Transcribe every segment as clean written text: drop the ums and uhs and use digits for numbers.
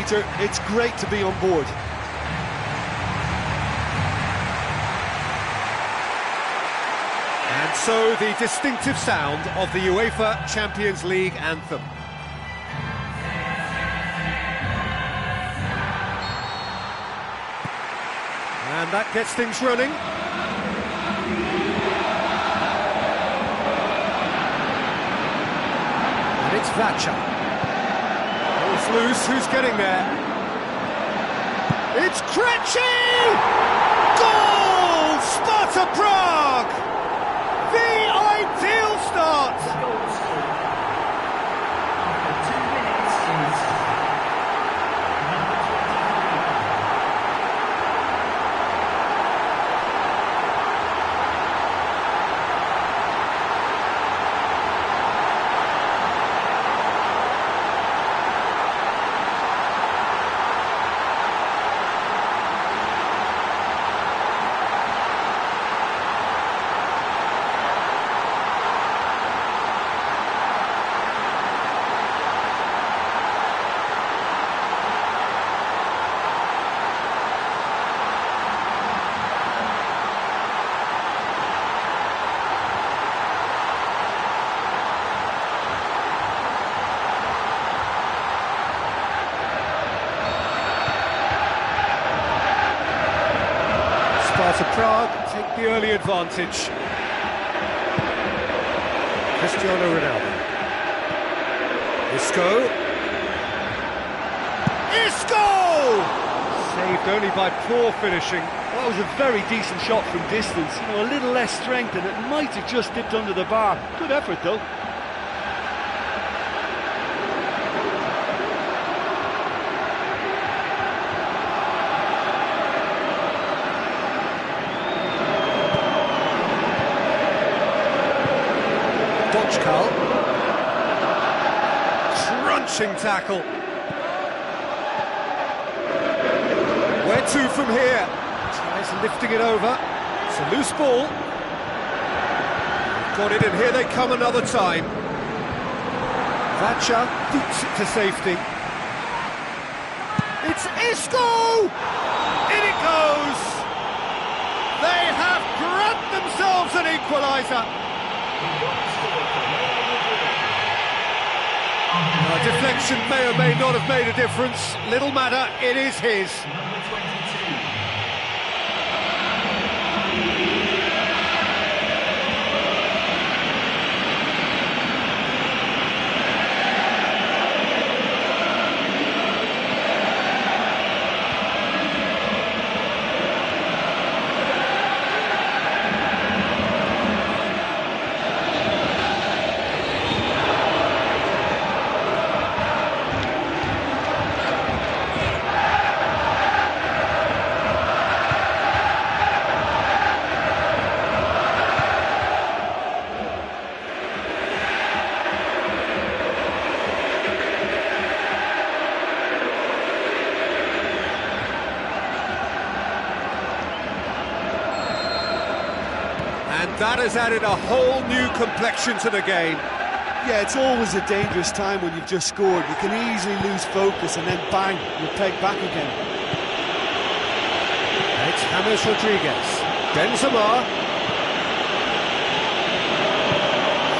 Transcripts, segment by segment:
Peter, it's great to be on board. And so the distinctive sound of the UEFA Champions League anthem. And that gets things running. And it's Vacha. Ball's loose, who's getting there? It's Krejci! Goal! Sparta Prague! The ideal start! Sparta Prague take the early advantage. Cristiano Ronaldo. Isco! Saved only by poor finishing. Well, that was a very decent shot from distance. You know, a little less strength and it might have just dipped under the bar. Good effort though. Dochkal. Crunching tackle. Where to from here? Tries lifting it over. It's a loose ball. Got it, and here they come another time. Vacha boots it to safety. It's Isco! In it goes! They have grabbed themselves an equaliser. Deflection may or may not have made a difference. Little matter, it is his. And that has added a whole new complexion to the game. Yeah, it's always a dangerous time when you've just scored. You can easily lose focus and then bang, you're pegged back again. It's James Rodriguez. Benzema.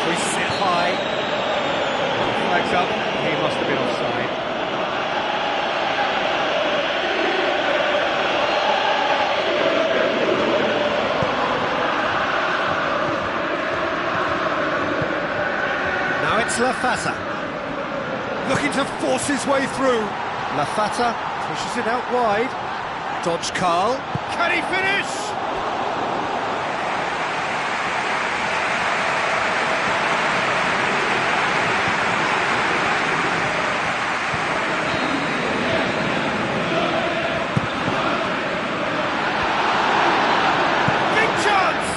We sit high. Flags up. He must have been offside. It's Lafata, looking to force his way through. Lafata pushes it out wide. Dochkal, can he finish? Big chance!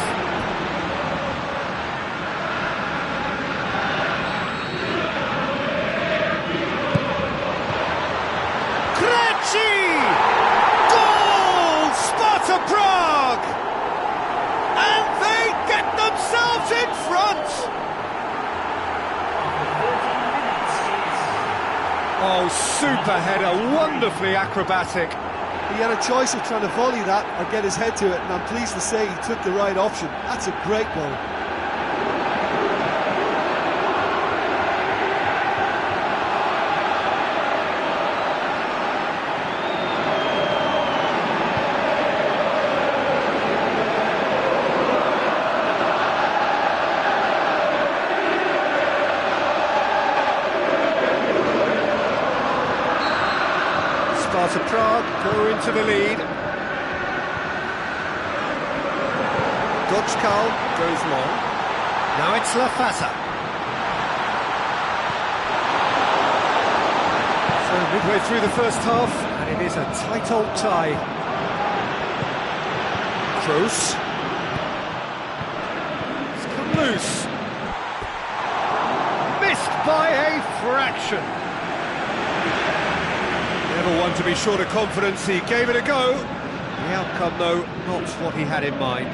Goal! Sparta Prague! And they get themselves in front! Oh, super header, wonderfully acrobatic. He had a choice of trying to volley that or get his head to it, and I'm pleased to say he took the right option. That's a great goal. Sparta Prague go into the lead. Dodgkal goes long. Now it's Lafata. So midway through the first half, and it is a tight old tie. Kroos. It's come loose. Missed by a fraction. Never one to be short of confidence, he gave it a go. The outcome, though, not what he had in mind.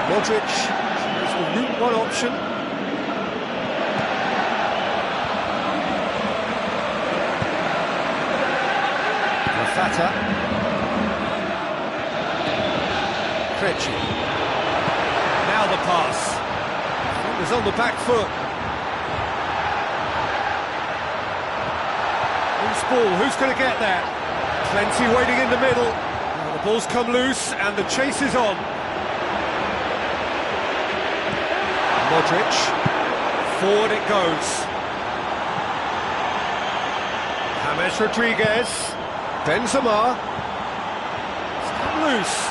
Modric is the Route 1 option. Lafata. Krejci. Now the pass. It was on the back foot. Loose ball, who's going to get there? Plenty waiting in the middle. Now the ball's come loose and the chase is on. Modric, forward it goes. James Rodriguez, Benzema, it's come loose.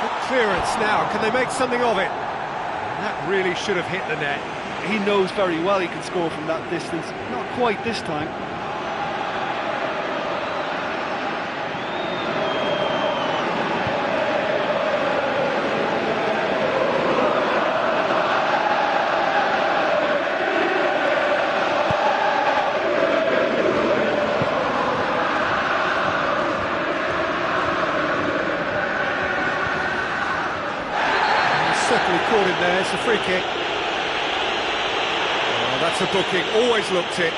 Good clearance now, can they make something of it? That really should have hit the net. He knows very well he can score from that distance. Not quite this time. Certainly caught him there, it's a free kick. Oh, that's a booking, always looked it.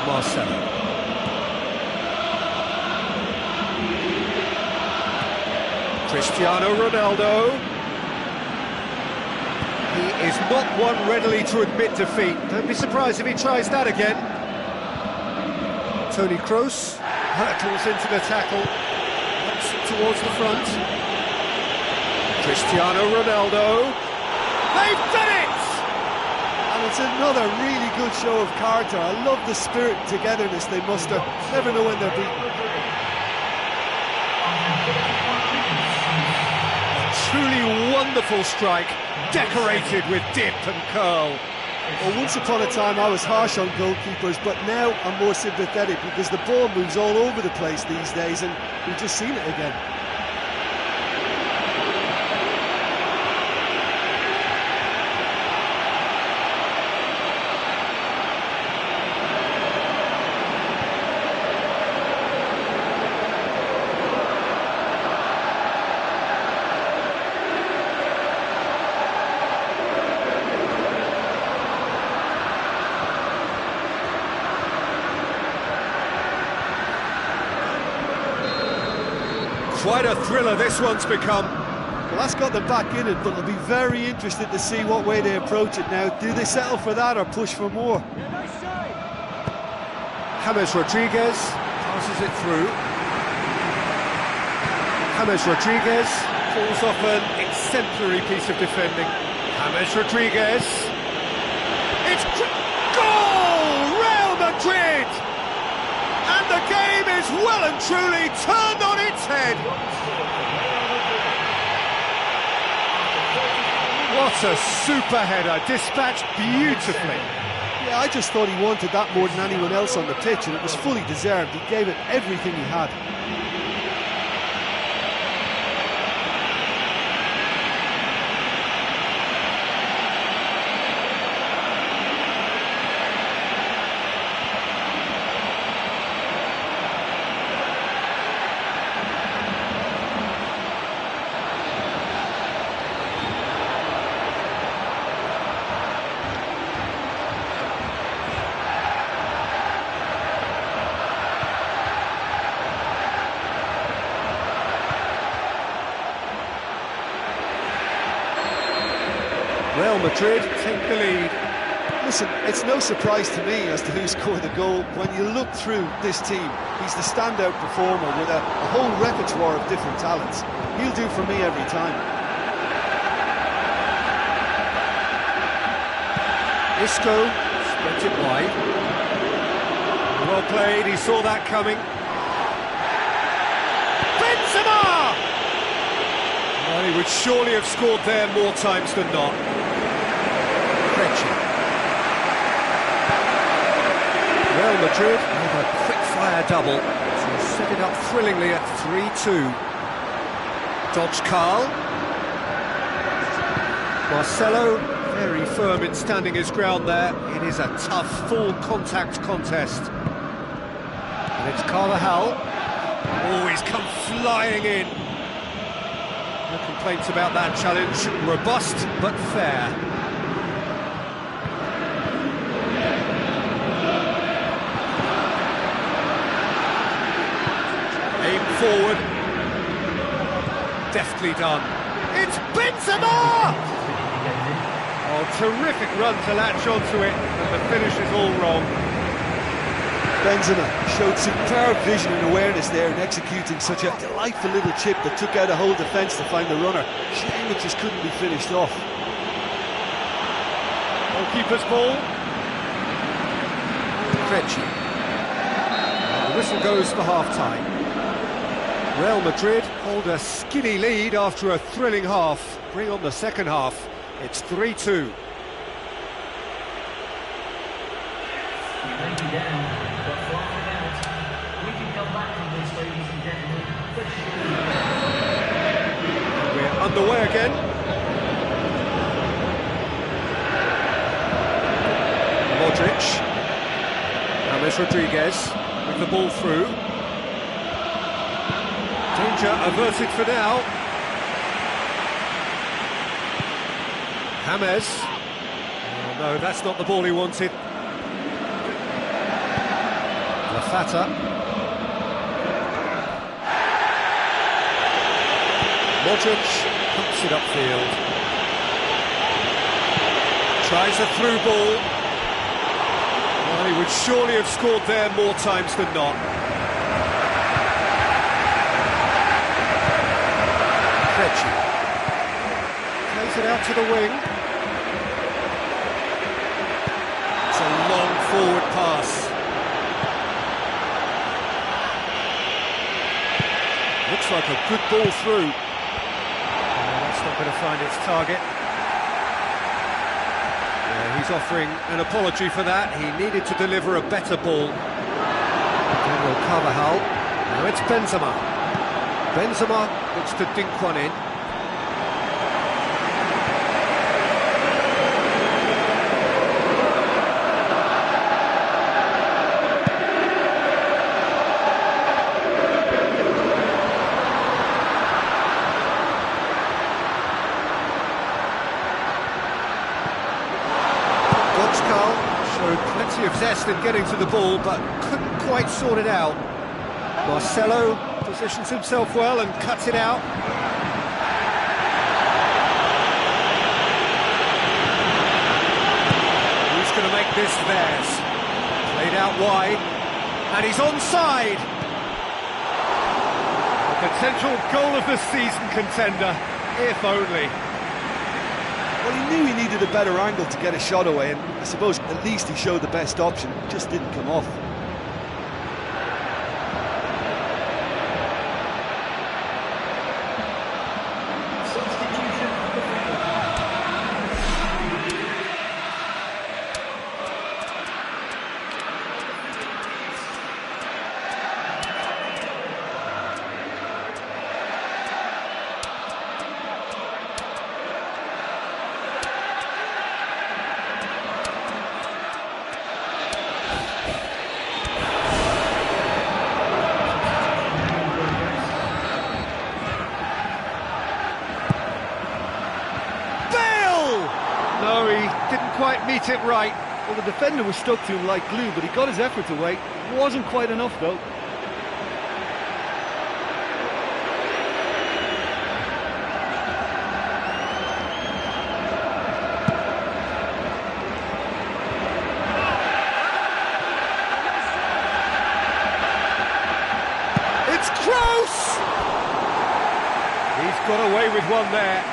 Marcelo. Cristiano Ronaldo. He is not one readily to admit defeat. Don't be surprised if he tries that again. Toni Kroos hurtles into the tackle, looks towards the front. Cristiano Ronaldo. They've done it! And it's another really good show of character. I love the spirit and togetherness they muster. Never know when they're beaten. A truly wonderful strike, decorated with dip and curl. Well, once upon a time I was harsh on goalkeepers, but now I'm more sympathetic because the ball moves all over the place these days, and we've just seen it again. Quite a thriller this one's become. Well, that's got them back in it, but I'll be very interested to see what way they approach it now. Do they settle for that or push for more? James Rodriguez passes it through. James Rodriguez falls off an exemplary piece of defending. James Rodriguez. It's goal! Real Madrid! the game is well and truly turned on its head. What a super header, dispatched beautifully. Yeah, I just thought he wanted that more than anyone else on the pitch, and it was fully deserved. He gave it everything he had. Real Madrid take the lead. Listen, it's no surprise to me as to who scored the goal. When you look through this team, he's the standout performer with a whole repertoire of different talents. He'll do for me every time. Isco spreads it wide. Well played, he saw that coming. Benzema! Well, he would surely have scored there more times than not. Real Madrid with a quick-fire double to set it up thrillingly at 3-2. Dodge Carl. Marcelo, very firm in standing his ground there. It is a tough, full-contact contest. And it's Carvajal. Oh, he's come flying in. No complaints about that challenge. Robust, but fair. Aim forward. Deftly done. It's Benzema! Oh, terrific run to latch onto it, and the finish is all wrong. Benzema showed superb vision and awareness there in executing such a delightful little chip that took out a whole defence to find the runner. Shame it just couldn't be finished off. Goalkeeper's ball. Krejci. The whistle goes for half-time. Real Madrid hold a skinny lead after a thrilling half. Bring on the second half. It's 3-2. We're underway again. Modric. James Rodriguez with the ball through. Danger averted for now. James. Oh no, that's not the ball he wanted. Lafata. Modric pumps it upfield. Tries a through ball. Well, he would surely have scored there more times than not. Krejci. Plays it out to the wing. It's a long forward pass. Looks like a good ball through. That's not going to find its target. Yeah, he's offering an apology for that. He needed to deliver a better ball. Daniel Carvajal. Now it's Benzema. Benzema looks to dink one in. Carl showed plenty of zest in getting to the ball, but couldn't quite sort it out. Marcelo positions himself well and cuts it out. Who's going to make this theirs? Played out wide, and he's onside. A potential goal of the season contender, if only. Well, he knew he needed a better angle to get a shot away, and I suppose at least he showed the best option. It just didn't come off. quite meet it right. Well, the defender was stuck to him like glue, but he got his effort away. Wasn't quite enough, though. It's close! He's got away with one there.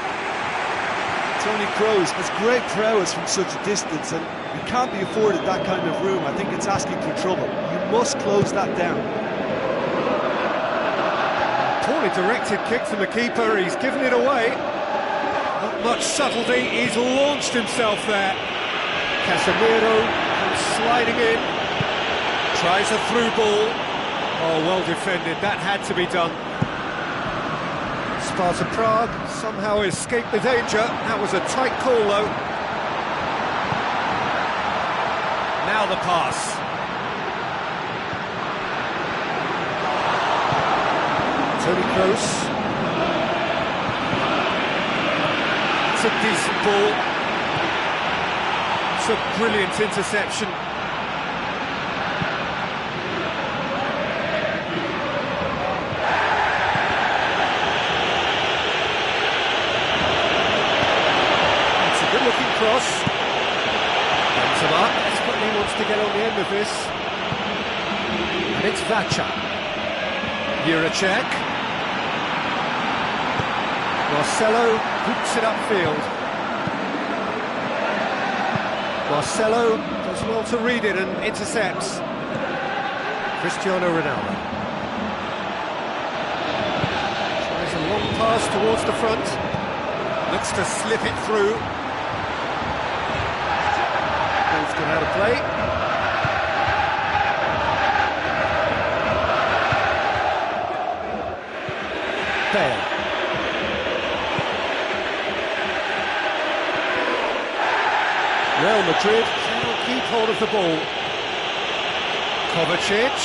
Tony Kroos has great prowess from such a distance, and you can't be afforded that kind of room. I think it's asking for trouble. You must close that down. Poorly directed kick from the keeper, he's given it away. Not much subtlety, he's launched himself there. Casemiro comes sliding in, tries a through ball. Oh, well defended, that had to be done. Sparta Prague somehow escaped the danger. That was a tight call, though. Now the pass. Toni Kroos. It's a decent ball. It's a brilliant interception. Looking cross. Benzema desperately wants to get on the end of this. And it's Vacha. Juracek. Marcelo hoops it upfield. Marcelo does well to read it and intercepts. Cristiano Ronaldo. Tries a long pass towards the front. Looks to slip it through. Gone out of play. Bale. Real Madrid cannot keep hold of the ball. Kovacic.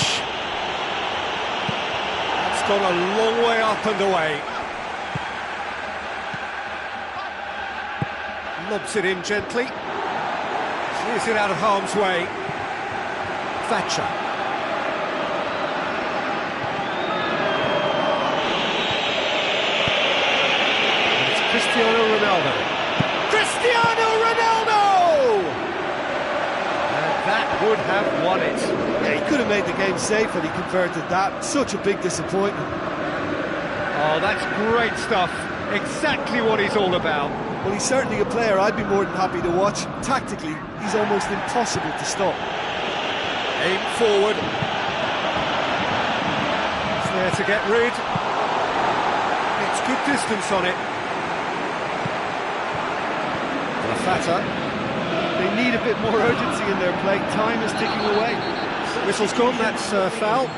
That's gone a long way up and away. Lobs it in gently. Clears it out of harm's way. Thatcher. And it's Cristiano Ronaldo. Cristiano Ronaldo! And that would have won it. Yeah, he could have made the game safe and he converted that. Such a big disappointment. Oh, that's great stuff. Exactly what he's all about. Well, he's certainly a player I'd be more than happy to watch. Tactically, he's almost impossible to stop. Aim forward. He's there to get rid. It's good distance on it. Lafata. They need a bit more urgency in their play. Time is ticking away. Whistle's gone, that's foul.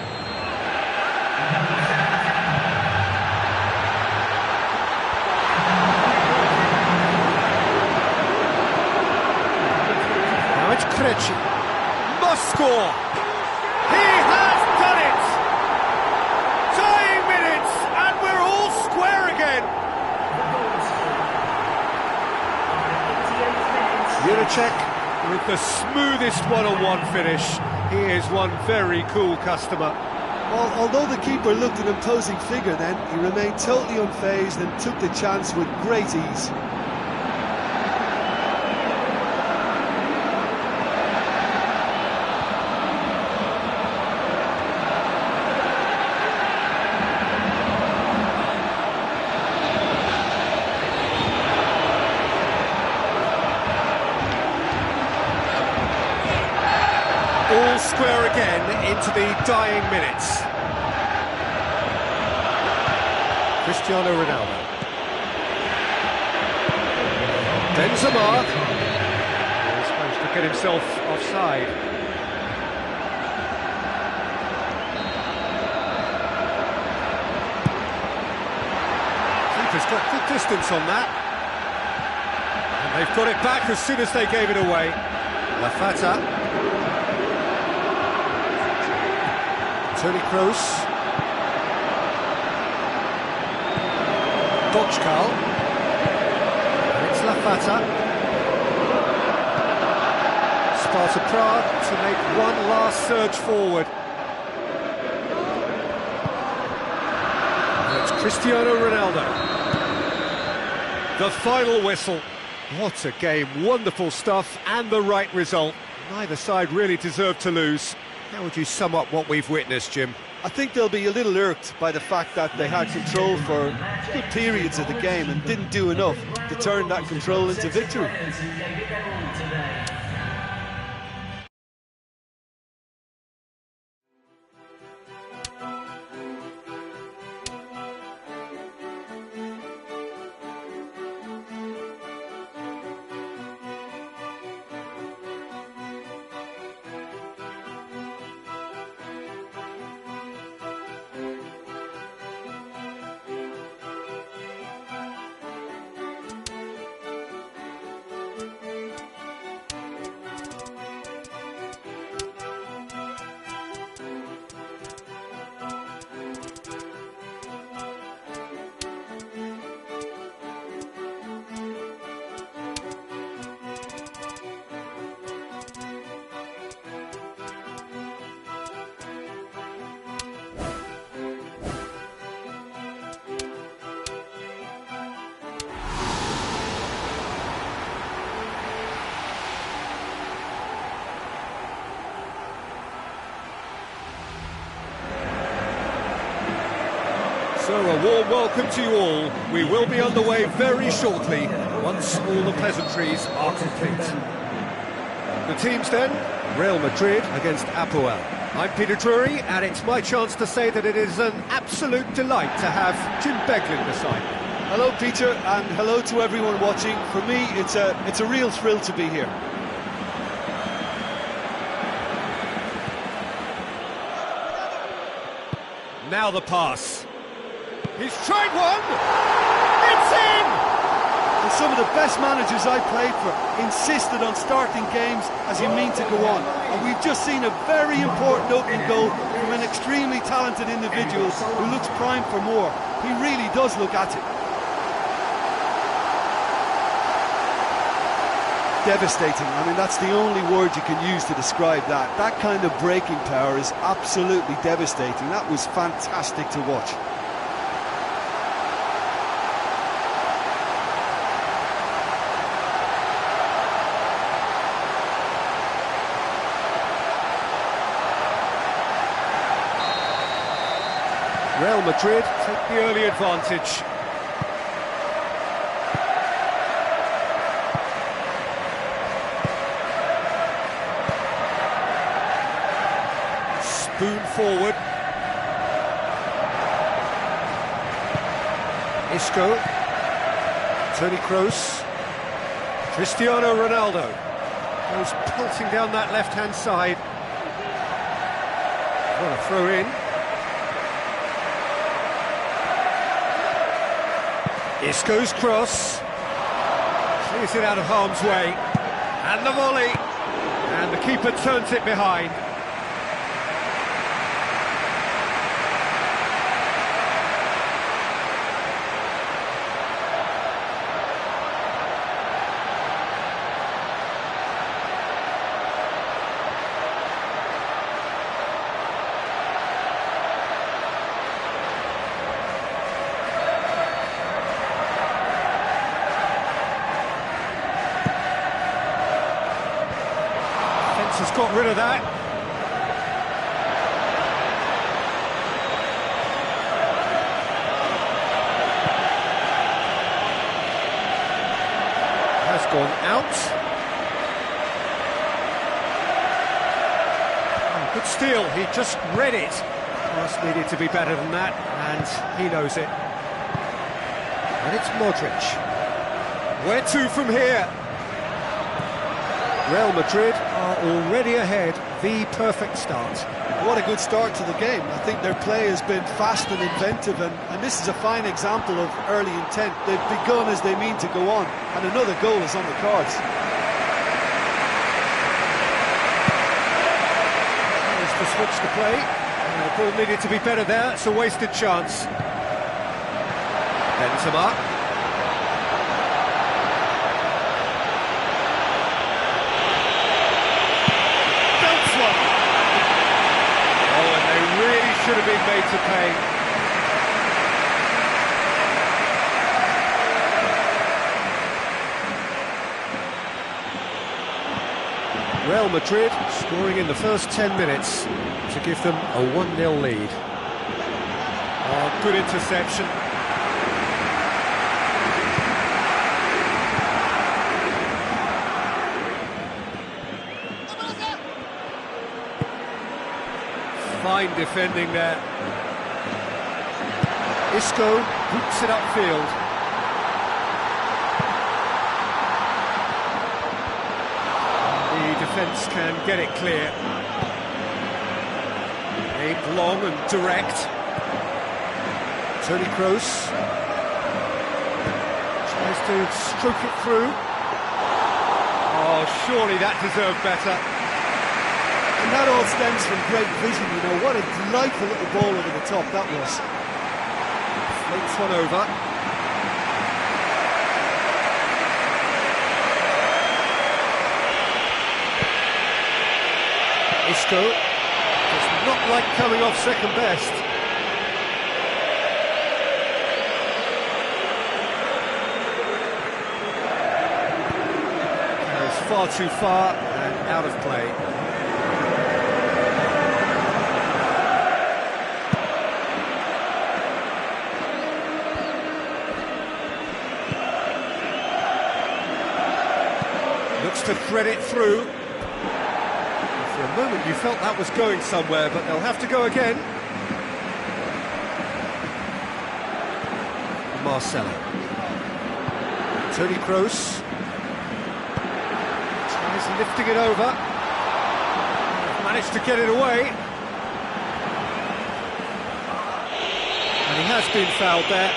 Krejci must score. He has done it. Dying minutes, and we're all square again. Juracek with the smoothest one-on-one finish. He is one very cool customer. Well, although the keeper looked an imposing figure then, he remained totally unfazed and took the chance with great ease. All square again into the dying minutes. Cristiano Ronaldo. Benzema. He's managed to get himself offside. Keeper's got good distance on that. And they've got it back as soon as they gave it away. Lafata. Toni Kroos. Dochkal. And it's Lafata. Sparta Prague to make one last surge forward. It's Cristiano Ronaldo. The final whistle. What a game, wonderful stuff and the right result. Neither side really deserved to lose. How would you sum up what we've witnessed, Jim? I think they'll be a little irked by the fact that they had control for good periods of the game and didn't do enough to turn that control into victory. So a warm welcome to you all. We will be underway very shortly, once all the pleasantries are complete. The teams then, Real Madrid against Apoel. I'm Peter Drury, and it's my chance to say that it is an absolute delight to have Jim Beglin beside me. Hello, Peter, and hello to everyone watching. For me, it's a real thrill to be here. Now the pass. He's tried one! It's in! And some of the best managers I played for insisted on starting games as you mean to go on. And we've just seen a very important opening goal from an extremely talented individual who looks primed for more. He really does look at it. Devastating. I mean, that's the only word you can use to describe that. That kind of breaking power is absolutely devastating. That was fantastic to watch. Real Madrid take the early advantage. Spoon forward. Isco. Toni Kroos. Cristiano Ronaldo goes pelting down that left-hand side. What a throw in. Isco's cross, clears it out of harm's way, and the volley, and the keeper turns it behind. Has got rid of that. Has gone out. Oh, good steal, he just read it. Pass needed to be better than that, and he knows it. And it's Modric. Where to from here? Real Madrid are already ahead, the perfect start. What a good start to the game. I think their play has been fast and inventive, and this is a fine example of early intent. They've begun as they mean to go on, and another goal is on the cards. Managed to switch the play. The ball needed to be better there, it's a wasted chance. Benzema. should have been made to pay. Real Madrid scoring in the first 10 minutes to give them a 1-0 lead. Oh, good interception. Fine defending there. Isco hoops it upfield. The defence can get it clear. Aimed long and direct. Toni Kroos tries to stroke it through. Oh, surely that deserved better. And that all stems from great vision, you know. What a delightful little ball over the top that was. Floats one over. Isco does not like coming off second best. Carries far too far and out of play. Looks to thread it through. For a moment you felt that was going somewhere, but they'll have to go again. Marcelo. Toni Kroos. Tries lifting it over. Managed to get it away. And he has been fouled there.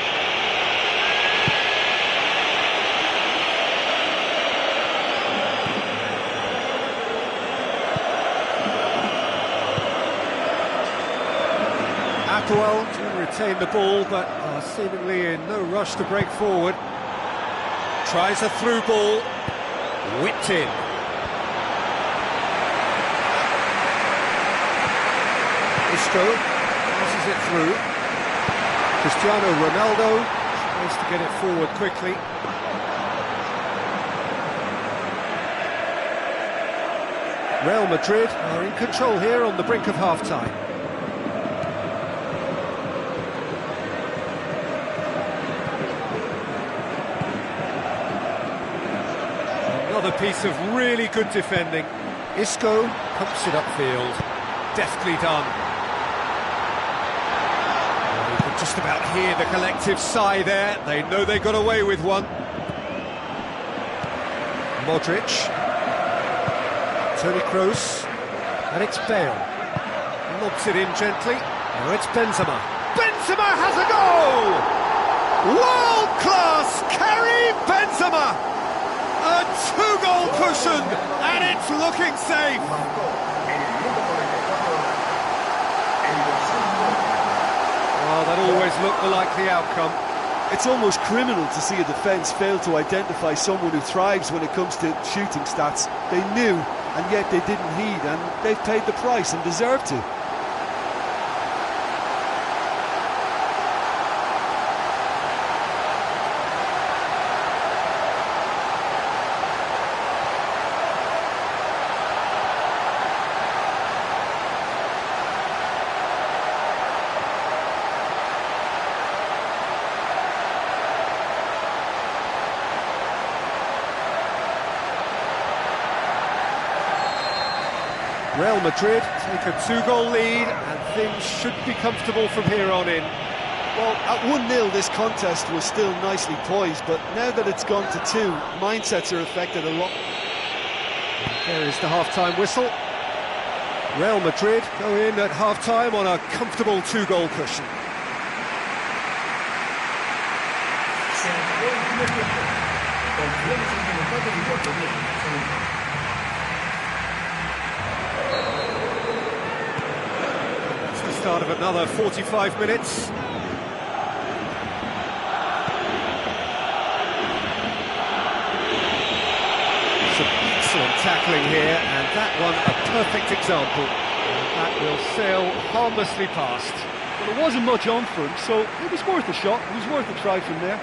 Well to retain the ball, but seemingly in no rush to break forward. Tries a through ball, whipped in. Isco passes it through. Cristiano Ronaldo tries to get it forward quickly. Real Madrid are in control here on the brink of half-time. Another piece of really good defending. Isco pumps it upfield. Deftly done. Oh, you can just about hear the collective sigh there. They know they got away with one. Modric. Toni Kroos. And it's Bale. Lobs it in gently. Now it's Benzema. Benzema has a goal! World-class Karim Benzema! A two-goal cushion, and it's looking safe. Well, that always looked the likely outcome. It's almost criminal to see a defence fail to identify someone who thrives when it comes to shooting stats. They knew, and yet they didn't heed, and they've paid the price and deserve to. Real Madrid take a two-goal lead, and things should be comfortable from here on in. Well, at 1-0 this contest was still nicely poised, but now that it's gone to 2, mindsets are affected a lot. There is the half-time whistle. Real Madrid go in at half-time on a comfortable two-goal cushion. That's the start of another 45 minutes. Some excellent tackling here, and that one a perfect example. That will sail harmlessly past. Well, there wasn't much on for him, so it was worth a shot. It was worth a try from there.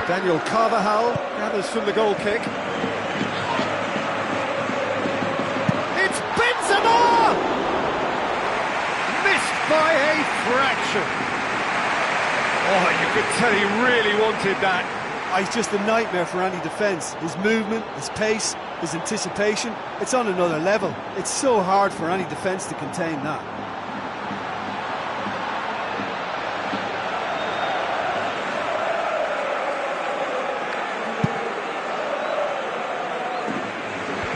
Daniel Carvajal gathers from the goal kick. It's Benzema! Missed by a fraction. Oh, you could tell he really wanted that. He's just a nightmare for any defence. His movement, his pace, his anticipation, it's on another level. It's so hard for any defence to contain that.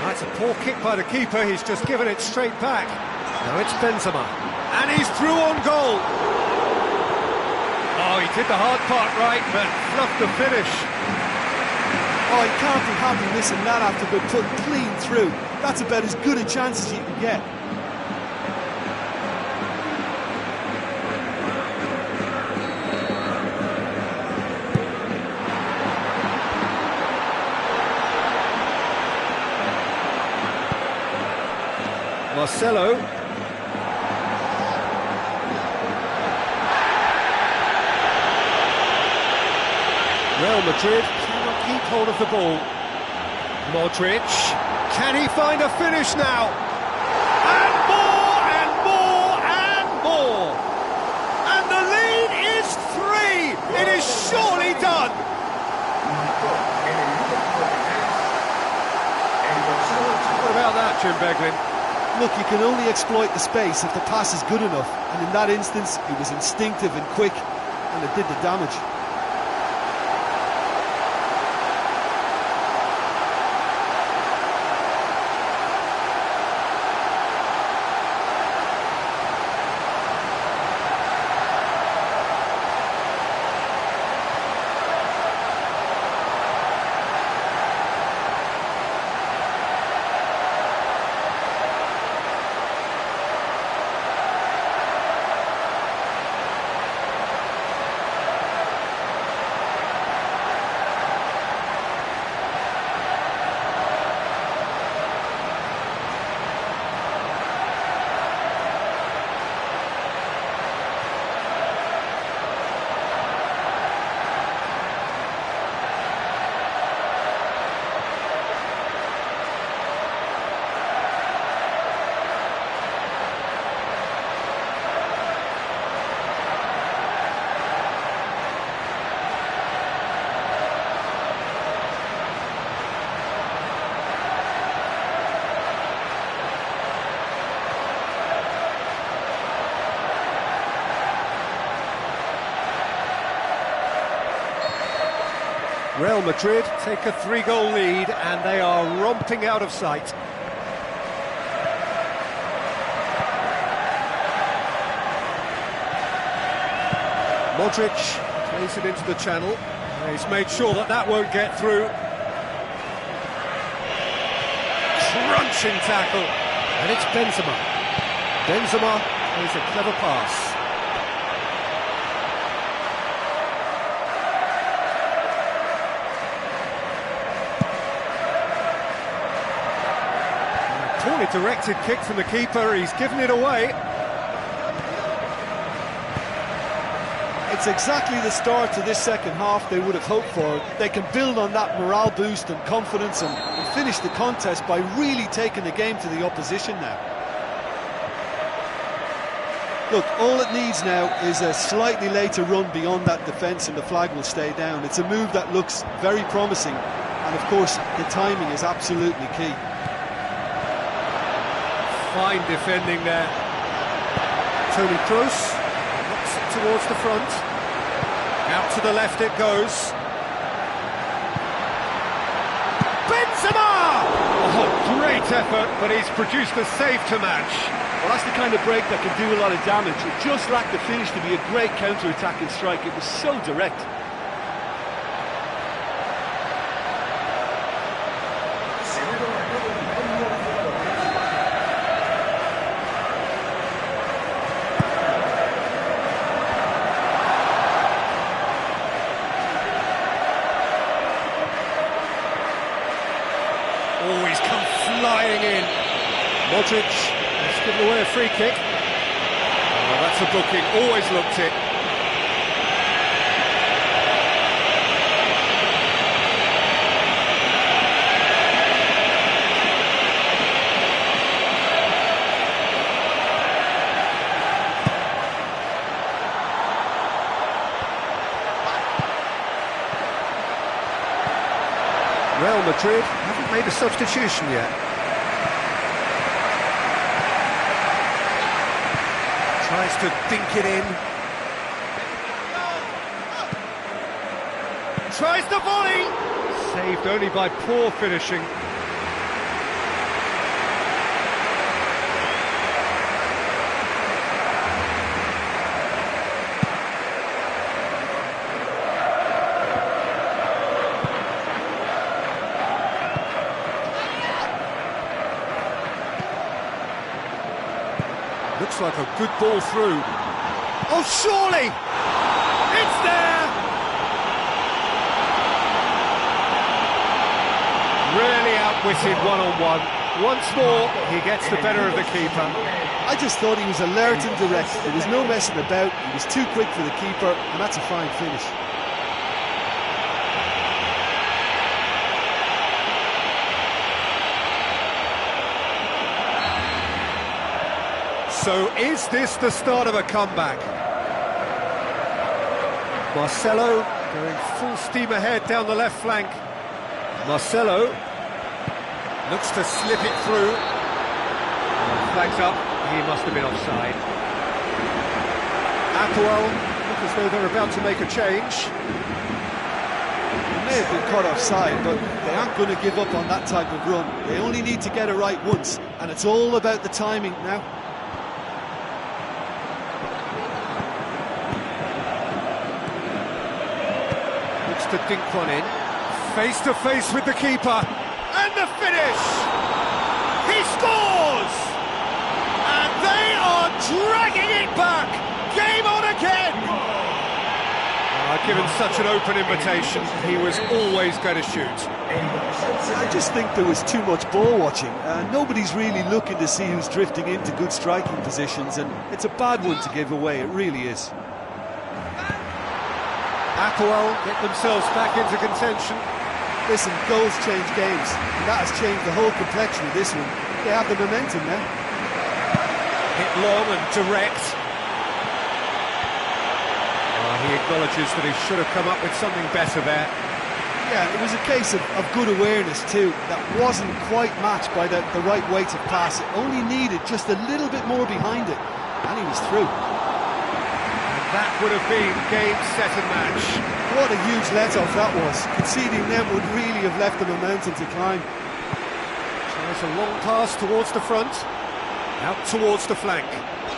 That's a poor kick by the keeper, he's just given it straight back. Now it's Benzema, and he's through on goal. Oh, he did the hard part right, but fluffed the finish. Oh, he can't be happy missing that after being put clean through. That's about as good a chance as you can get. Marcelo. Real Madrid cannot keep hold of the ball. Modric, can he find a finish now? And more, and more, and more! And the lead is 3! It is surely done! What about that, Jim Beglin? Look, you can only exploit the space if the pass is good enough, and in that instance, it was instinctive and quick, and it did the damage. Real Madrid take a 3-goal lead and they are romping out of sight. Modric plays it into the channel. He's made sure that that won't get through. Crunching tackle. And it's Benzema. Benzema plays a clever pass. Poorly directed kick from the keeper, he's given it away. It's exactly the start to this second half they would have hoped for. They can build on that morale boost and confidence and finish the contest by really taking the game to the opposition now. Look, all it needs now is a slightly later run beyond that defence and the flag will stay down. It's a move that looks very promising, and of course the timing is absolutely key. Fine defending there. Toni Kroos knocks it towards the front. Out to the left it goes. Benzema! Oh, great effort, but he's produced a save to match. Well, that's the kind of break that can do a lot of damage. It just lacked the finish to be a great counter-attacking strike. It was so direct. Modric has given away a free kick. Oh, that's a booking, always looked it. Real Madrid haven't made a substitution yet. Tries to dink it in. Tries the volley! Saved only by poor finishing. Looks like a good ball through. Oh, surely! It's there! Really outwitted one-on-one. Once more, he gets the better of the keeper. I just thought he was alert and direct. There was no messing about. He was too quick for the keeper, and that's a fine finish. So is this the start of a comeback? Marcelo going full steam ahead down the left flank. Marcelo looks to slip it through. Flags up, he must have been offside. Apoel look as though they're about to make a change. They may have been caught offside, but they aren't going to give up on that type of run. They only need to get it right once, and it's all about the timing now. To dink one in, face to face with the keeper, and the finish! He scores! And they are dragging it back! Game on again! Given such an open invitation, he was always going to shoot. I just think there was too much ball watching. Nobody's really looking to see who's drifting into good striking positions, and it's a bad one to give away, it really is. Apoel get themselves back into contention. Listen, goals change games, and that has changed the whole complexion of this one. They have the momentum now. Hit long and direct. He acknowledges that he should have come up with something better there. Yeah, it was a case of good awareness too. That wasn't quite matched by the right weight of pass. It only needed just a little bit more behind it, and he was through. That would have been game, set and match. What a huge let-off that was. Conceding them would really have left the momentum to climb. Tries a long pass towards the front. Out towards the flank.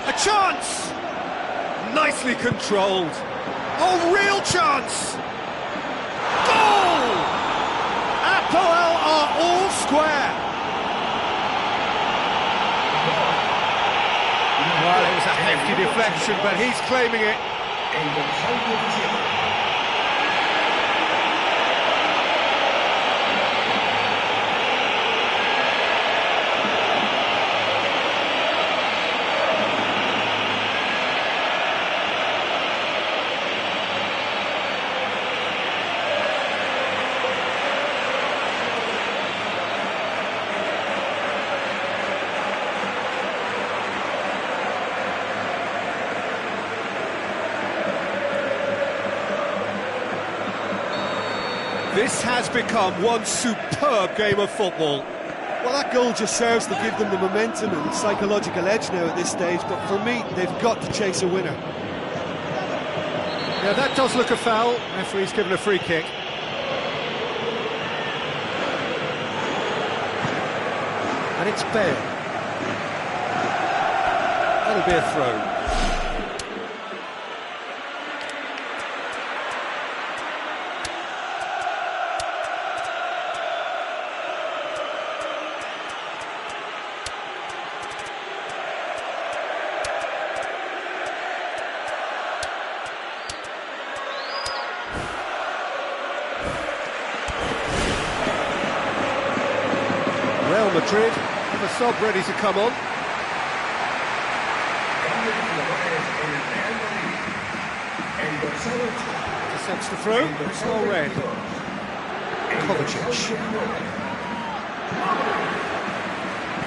A chance! Nicely controlled. Oh, real chance! Goal! Apoel are all square. Well, it was a hefty deflection, but he's claiming it. This has become one superb game of football. Well, that goal just serves to give them the momentum and psychological edge now at this stage, but for me, they've got to chase a winner. Yeah, that does look a foul. Referee's given a free kick. And it's Bale. That'll be a throw. Real Madrid have a sub ready to come on. Intercepts the throw. It's well read. Kovacic.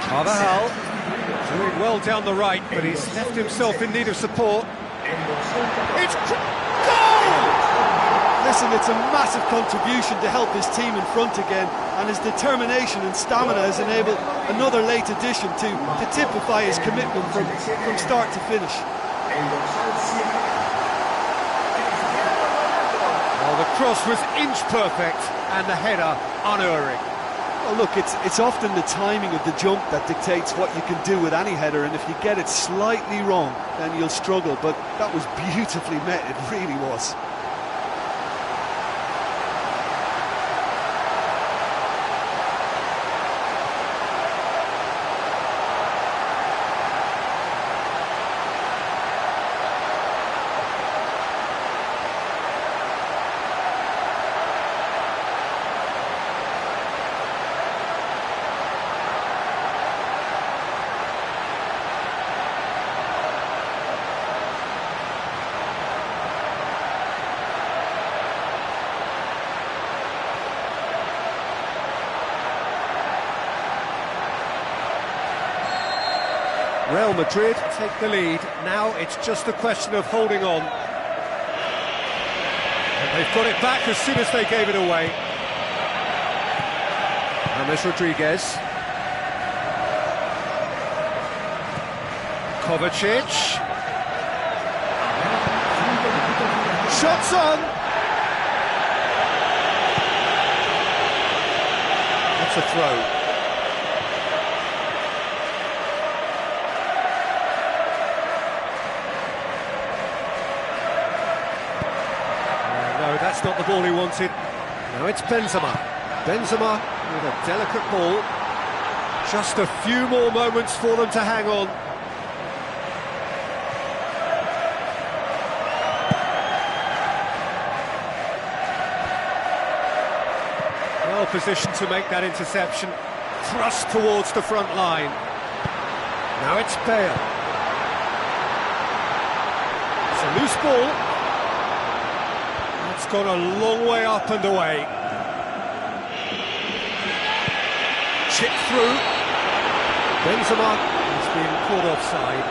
Carvajal doing well down the right, but he's left himself in need of support. It's goal! Listen, it's a massive contribution to help his team in front again, and his determination and stamina has enabled another late addition to typify his commitment from start to finish. Well, the cross was inch perfect, and the header unerring. Well, look, it's often the timing of the jump that dictates what you can do with any header, and if you get it slightly wrong, then you'll struggle, but that was beautifully met, it really was. Real Madrid take the lead. Now it's just a question of holding on. And they've got it back as soon as they gave it away. James Rodriguez. Kovacic. Shots on! That's a throw. That's not the ball he wanted. Now it's Benzema. Benzema with a delicate ball. Just a few more moments for them to hang on. Well positioned to make that interception. Thrust towards the front line. Now it's Bale. It's a loose ball. It's gone a long way up and away. Chipped through. Benzema is being caught offside.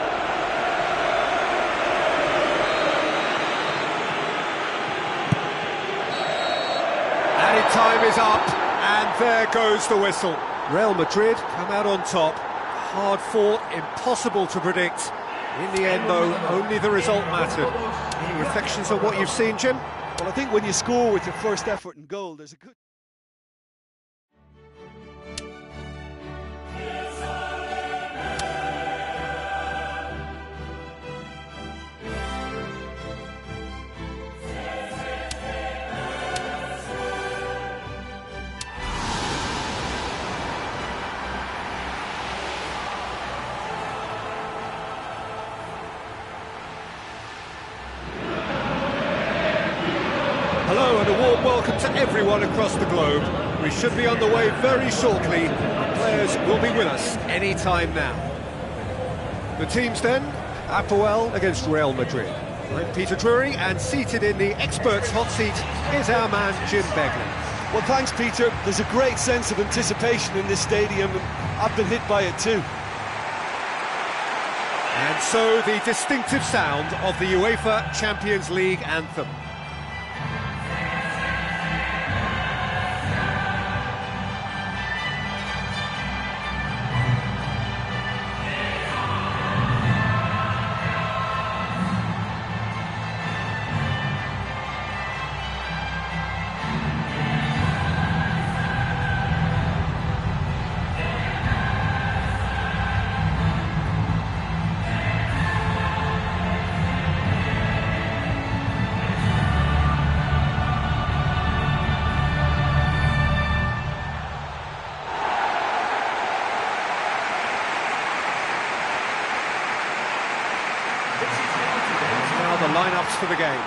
Added time is up, and there goes the whistle. Real Madrid come out on top. Hard fought, impossible to predict. In the end, though, only the result mattered. Any reflections on what you've seen, Jim? Well, I think when you score with your first effort and goal, there's a good... Hello and a warm welcome to everyone across the globe. We should be on the way very shortly. The players will be with us any time now. The teams then, Apoel against Real Madrid. I'm Peter Drury, and seated in the experts' hot seat is our man Jim Begley. Well, thanks, Peter. There's a great sense of anticipation in this stadium, and I've been hit by it too. And so the distinctive sound of the UEFA Champions League anthem. Now the lineups for the game.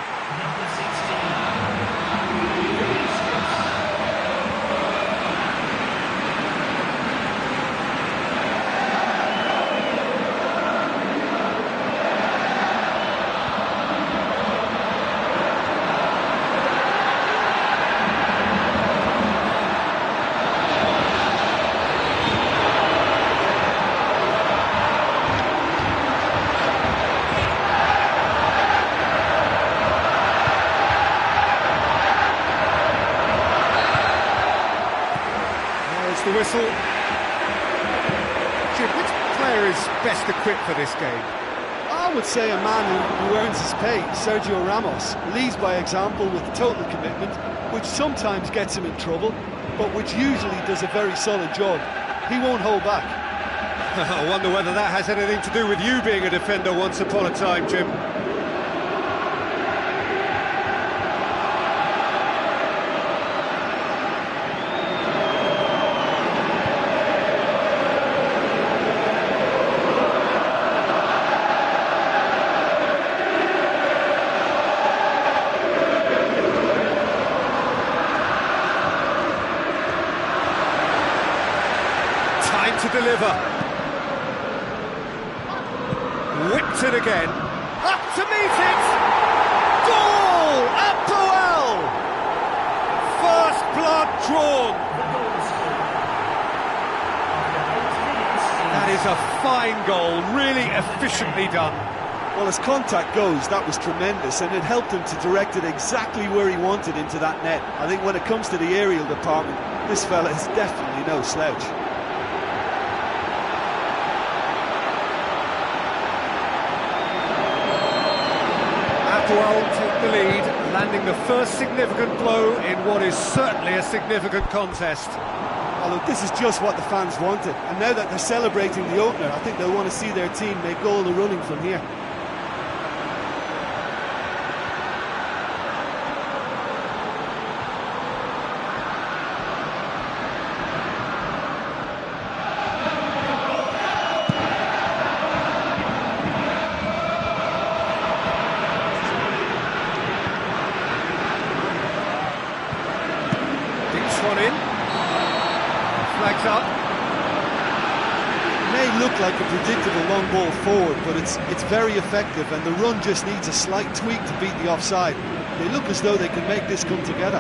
whistle. Jim, which player is best equipped for this game? I would say a man who earns his pay, Sergio Ramos, leads by example with total commitment, which sometimes gets him in trouble, but which usually does a very solid job. He won't hold back. I wonder whether that has anything to do with you being a defender once upon a time, Jim. To deliver. Whipped it again. Up to meet it. Goal at Puel. First blood drawn. That is a fine goal, really efficiently done. Well, as contact goes, that was tremendous, and it helped him to direct it exactly where he wanted into that net. I think when it comes to the aerial department, this fella is definitely no slouch. Puel take the lead, landing the first significant blow in what is certainly a significant contest. Oh, look, this is just what the fans wanted, and now that they're celebrating the opener, I think they'll want to see their team make all the running from here. One in, flags up. It may look like a predictable long ball forward, but it's very effective, and the run just needs a slight tweak to beat the offside. They look as though they can make this come together.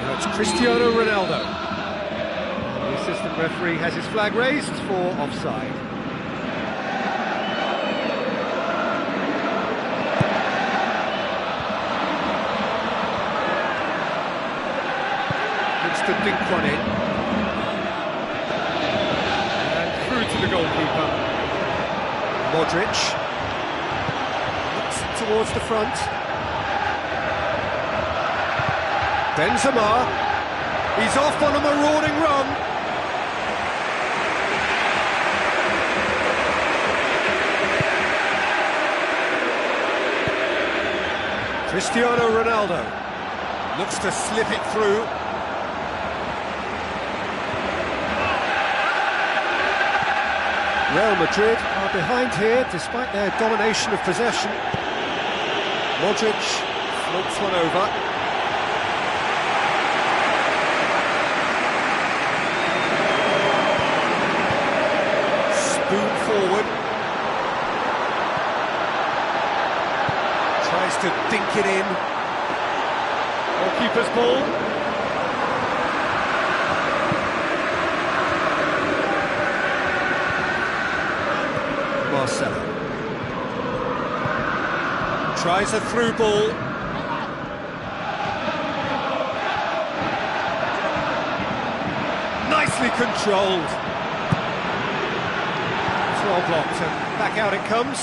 That's Cristiano Ronaldo. The assistant referee has his flag raised for offside. Looks to dink one in. And through to the goalkeeper. Modric. Looks towards the front. Benzema. He's off on a marauding run. Cristiano Ronaldo looks to slip it through. Real Madrid are behind here despite their domination of possession. Modric floats one over. Spoon forward. Tries to dink it in. Goalkeeper's ball. Marcelo. Tries a through ball. Nicely controlled. It's well blocked, and back out it comes.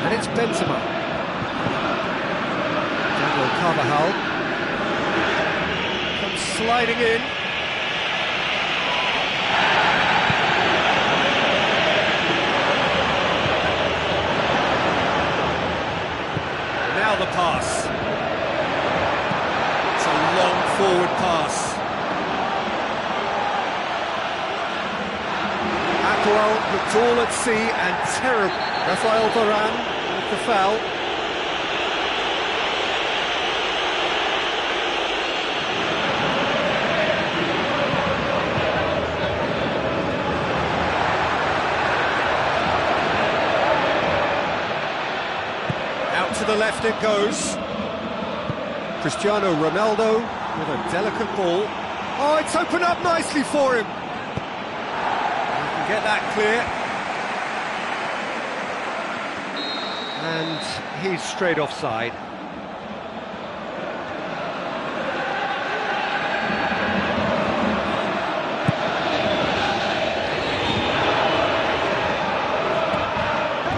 And it's Benzema. Daniel Carvajal comes sliding in. Now the pass. It's a long forward pass. Puel looked all at sea and terrible. Rafael Varane with the foul. Out to the left it goes. Cristiano Ronaldo with a delicate ball. Oh, it's opened up nicely for him. Get that clear. And he's straight offside.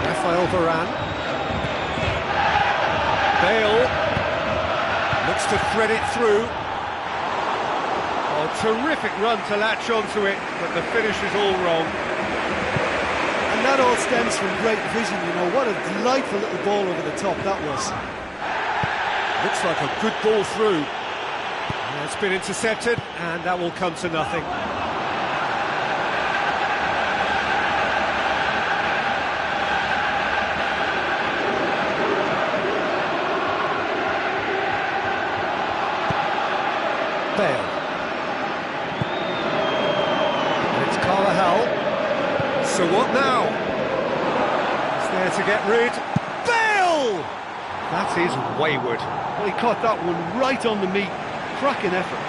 Rafael Varane. Bale looks to thread it through. Oh, terrific run to latch onto it, but the finish is all wrong. And that all stems from great vision, you know. What a delightful little ball over the top that was. Looks like a good ball through. And it's been intercepted, and that will come to nothing. Bale. And it's Carvajal. So what now? He's there to get rid. Bale! That is wayward. Well, he caught that one right on the meat. Cracking effort.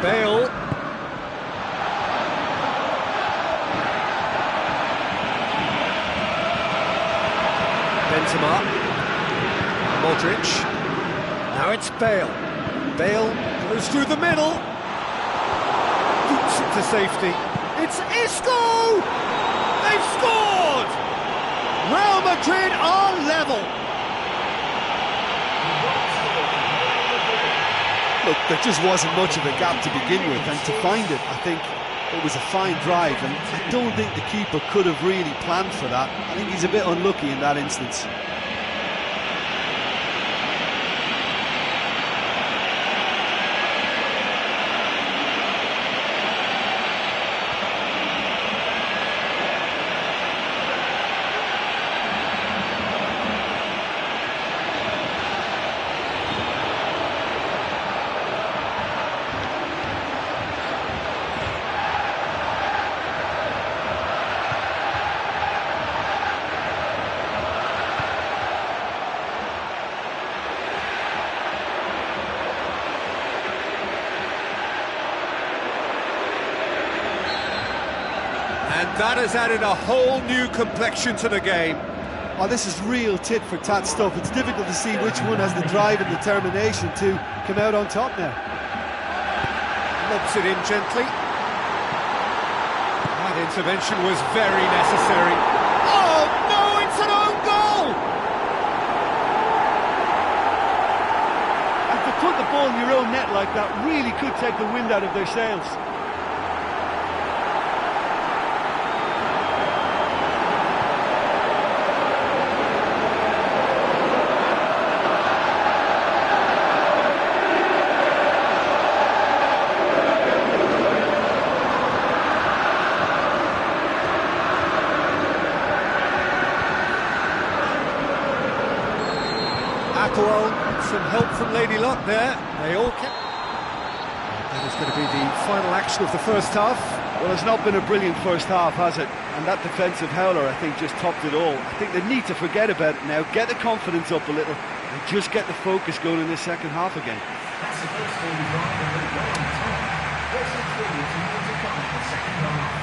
Bale. Benzema. Modric. Now it's Bale. Bale goes through the middle. Boots it to safety. It's Isco! They've scored! Real Madrid are level. Look, there just wasn't much of a gap to begin with, and to find it, I think it was a fine drive, and I don't think the keeper could have really planned for that. I think he's a bit unlucky in that instance. And that has added a whole new complexion to the game. Oh, this is real tit-for-tat stuff. It's difficult to see which one has the drive and determination to come out on top now. Lobs it in gently. That intervention was very necessary. Oh, no, it's an own goal! And to put the ball in your own net like that really could take the wind out of their sails. Aquarol, some help from Lady Luck there. They all kept... That is going to be the final action of the first half. Well, it's not been a brilliant first half, has it? And that defensive howler, I think, just topped it all. I think they need to forget about it now, get the confidence up a little, and just get the focus going in the second half again. That's the first goal we've got, and they've got on top. What's it forward to more to come in the second half?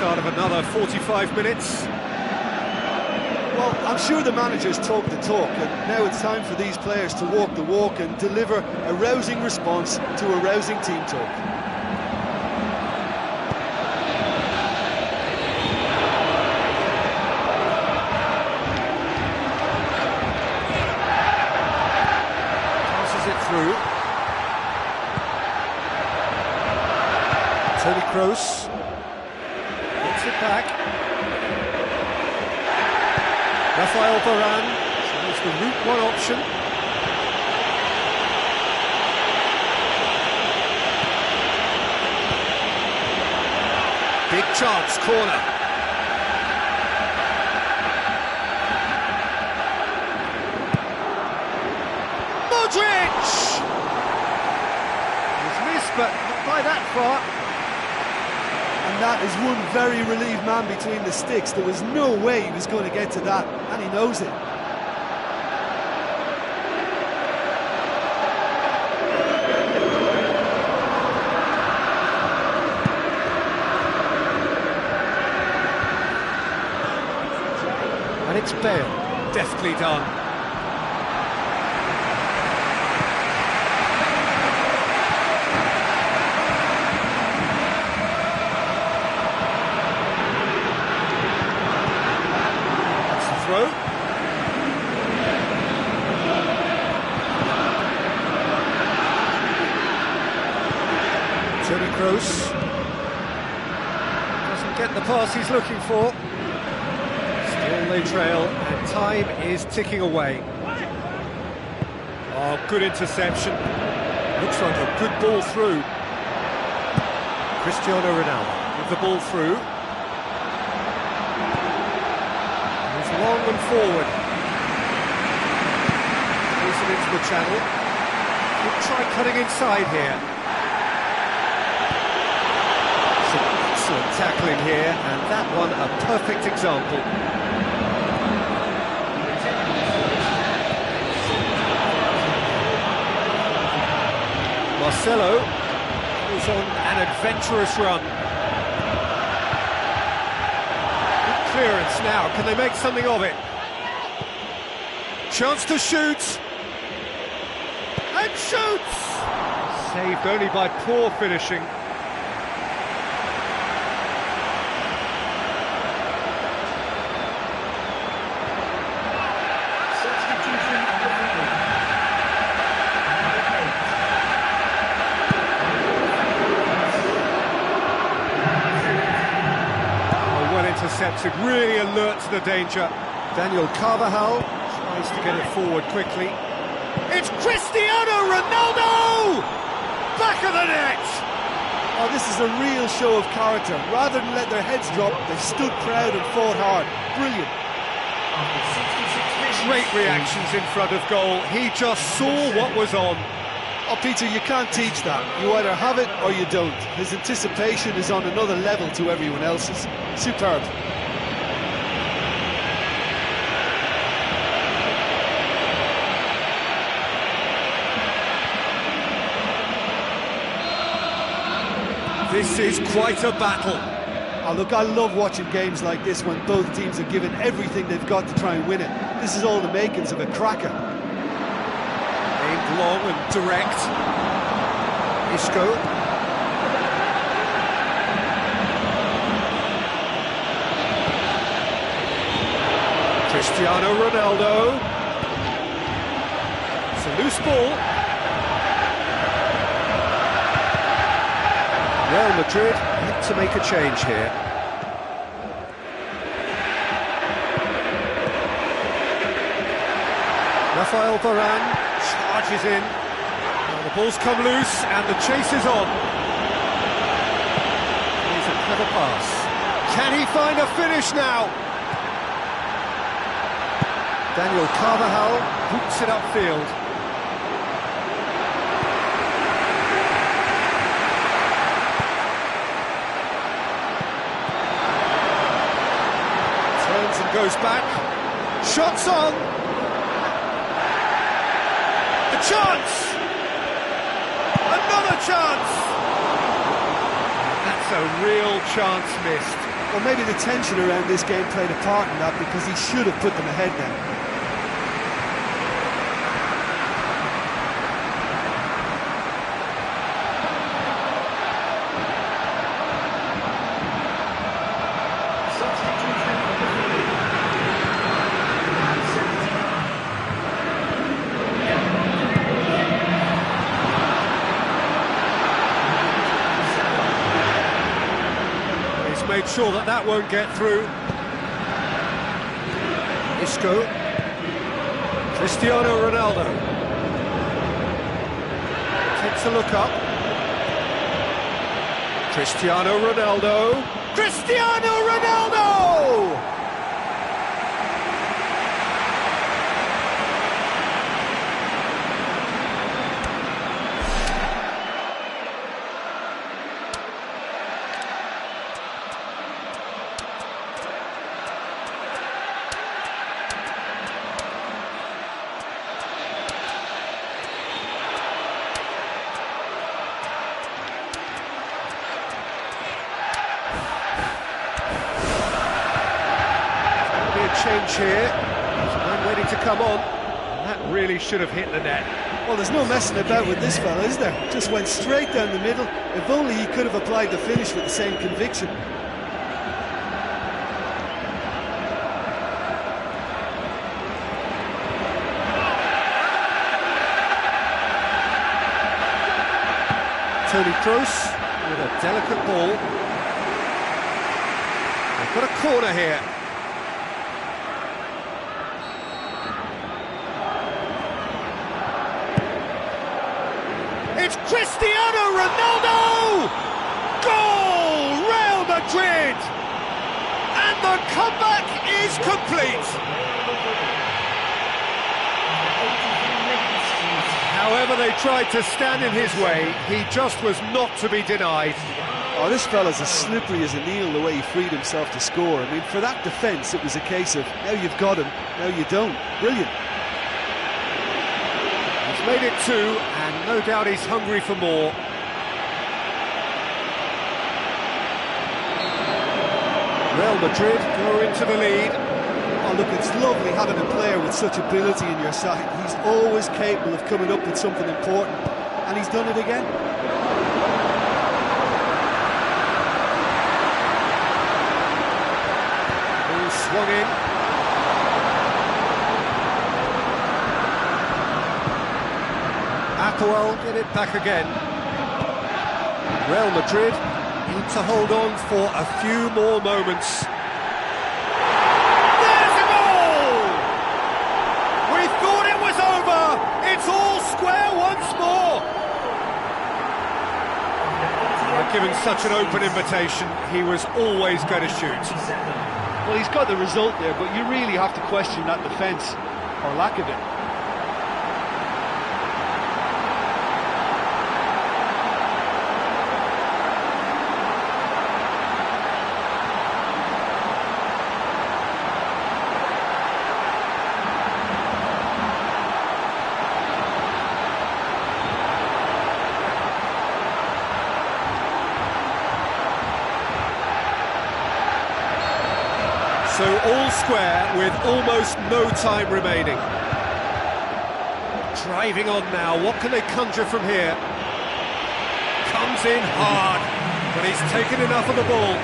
Start of another 45 minutes. Well, I'm sure the manager's talked the talk, and now it's time for these players to walk the walk and deliver a rousing response to a rousing team talk. Passes it through. Toni Kroos. Gets it back. Rafael Varane shows the route one option. Big chance, corner. Modric! fly that far. And that is one very relieved man between the sticks. There was no way he was going to get to that, and he knows it. And it's Bale, deftly done. That's the throw. Toni Kroos doesn't get the pass he's looking for. Still they trail, and time is ticking away. Oh, good interception. Looks like a good ball through. Cristiano Ronaldo with the ball through. He's long and forward. Plays it into the channel. He'll try cutting inside here. Some excellent tackling here, and that one a perfect example. Marcelo goes on an adventurous run. Good clearance now, can they make something of it? Chance to shoot! And shoots! Saved only by poor finishing. Substitution on the field. Well intercepted, really alert to the danger. Daniel Carvajal tries to get it forward quickly. It's Cristiano Ronaldo! Back of the net! Oh, this is a real show of character. Rather than let their heads drop, they stood proud and fought hard. Brilliant. Great reactions in front of goal. He just saw what was on. Oh, Peter, you can't teach that. You either have it or you don't. His anticipation is on another level to everyone else's. Superb. This is quite a battle. Oh, look, I love watching games like this when both teams are given everything they've got to try and win it. This is all the makings of a cracker. Aimed long and direct. Isco. Cristiano Ronaldo. It's a loose ball. Real Madrid need to make a change here. Rafael Varane charges in. Now the ball's come loose and the chase is on. Here's a clever pass. Can he find a finish now? Daniel Carvajal boots it upfield. Turns and goes back. Shots on. A chance! Another chance! That's a real chance missed. Well, maybe the tension around this game played a part in that, because he should have put them ahead now. Made sure that that won't get through. Isco. Cristiano Ronaldo. Takes a look up. Cristiano Ronaldo. Cristiano Ronaldo! change here. There's a man waiting to come on. And that really should have hit the net. Well, there's no messing about with this fella, is there? Just went straight down the middle. If only he could have applied the finish with the same conviction. Toni Kroos with a delicate ball. They've got a corner here. It's Cristiano Ronaldo! Goal! Real Madrid! And the comeback is complete! However they tried to stand in his way, he just was not to be denied. Oh, this fella's as slippery as an eel the way he freed himself to score. I mean, for that defence, it was a case of, now you've got him, now you don't. Brilliant. He's made it 2, and no doubt he's hungry for more. Real Madrid go into the lead. Oh, look, it's lovely having a player with such ability in your side. He's always capable of coming up with something important, and he's done it again. Ball swung in. Apoel get it back again. Real Madrid need to hold on for a few more moments. There's a goal! We thought it was over! It's all square once more! Given such an open invitation, he was always going to shoot. Well, he's got the result there, but you really have to question that defence, or lack of it. So all square with almost no time remaining. Driving on now, what can they conjure from here? Comes in hard, but he's taken enough of the ball.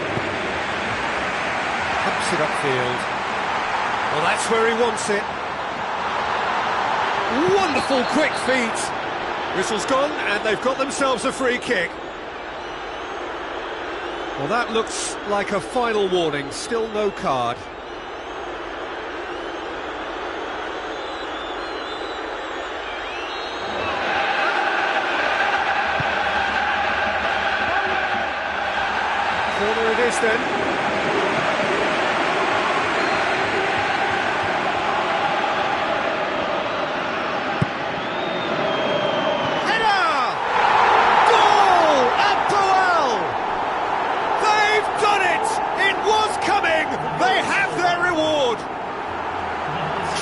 Pumps it upfield. Well, that's where he wants it. Wonderful quick feet. Whistle's gone, and they've got themselves a free kick. Well, that looks like a final warning, still no card. Corner it is then.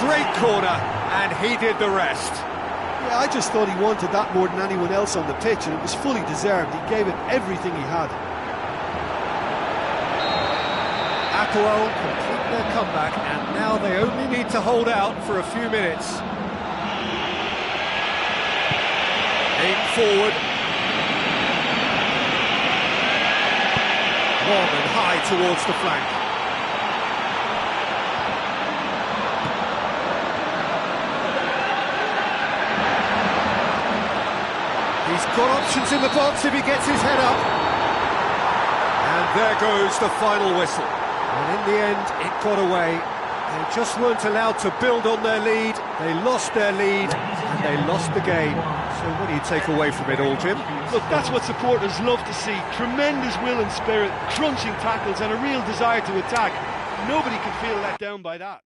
Great corner, and he did the rest. Yeah, I just thought he wanted that more than anyone else on the pitch, and it was fully deserved. He gave it everything he had. Apoel complete their comeback, and now they only need to hold out for a few minutes. Aim forward. Long and high towards the flank. He's got options in the box if he gets his head up. And there goes the final whistle. And in the end, it got away. They just weren't allowed to build on their lead. They lost their lead, and they lost the game. So what do you take away from it all, Jim? Look, that's what supporters love to see. Tremendous will and spirit, crunching tackles, and a real desire to attack. Nobody can feel let down by that.